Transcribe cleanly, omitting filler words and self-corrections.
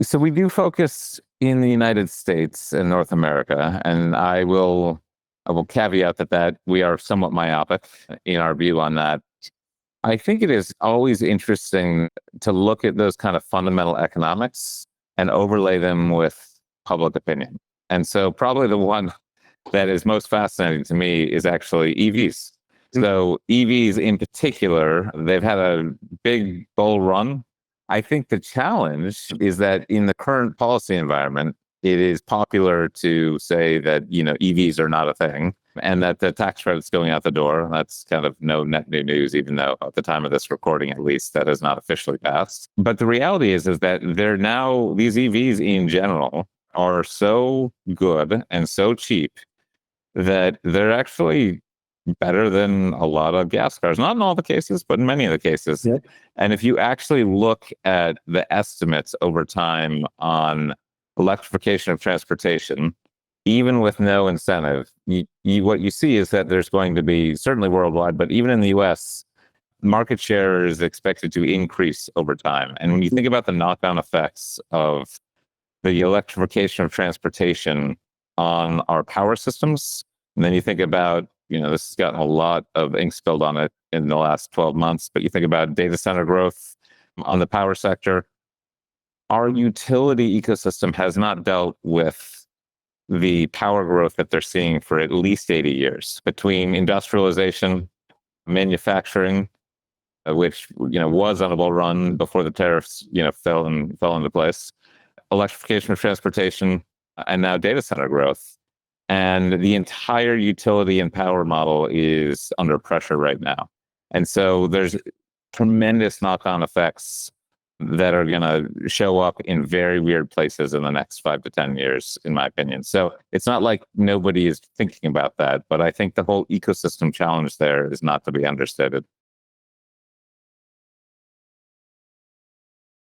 So we do focus in the United States and North America, and I will caveat that we are somewhat myopic in our view on that. I think it is always interesting to look at those kind of fundamental economics and overlay them with public opinion. And so probably the one that is most fascinating to me is actually EVs. So EVs in particular, they've had a big bull run. I think the challenge is that in the current policy environment, it is popular to say that, EVs are not a thing and that the tax credit's going out the door. That's kind of no net new news, even though at the time of this recording, at least, that has not officially passed. But the reality is that they're now, these EVs in general are so good and so cheap that they're actually better than a lot of gas cars. Not in all the cases, but in many of the cases. Yep. And if you actually look at the estimates over time on electrification of transportation, even with no incentive, what you see is that there's going to be, certainly worldwide, but even in the US, market share is expected to increase over time. And when you think about the knock-on effects of the electrification of transportation on our power systems, and then you think about, this has gotten a lot of ink spilled on it in the last 12 months, but you think about data center growth on the power sector, our utility ecosystem has not dealt with the power growth that they're seeing for at least 80 years between industrialization, manufacturing, which, was on a bull run before the tariffs, fell into place, electrification of transportation, and now data center growth. And the entire utility and power model is under pressure right now. And so there's tremendous knock-on effects that are going to show up in very weird places in the next 5 to 10 years, in my opinion. So it's not like nobody is thinking about that, but I think the whole ecosystem challenge there is not to be understated.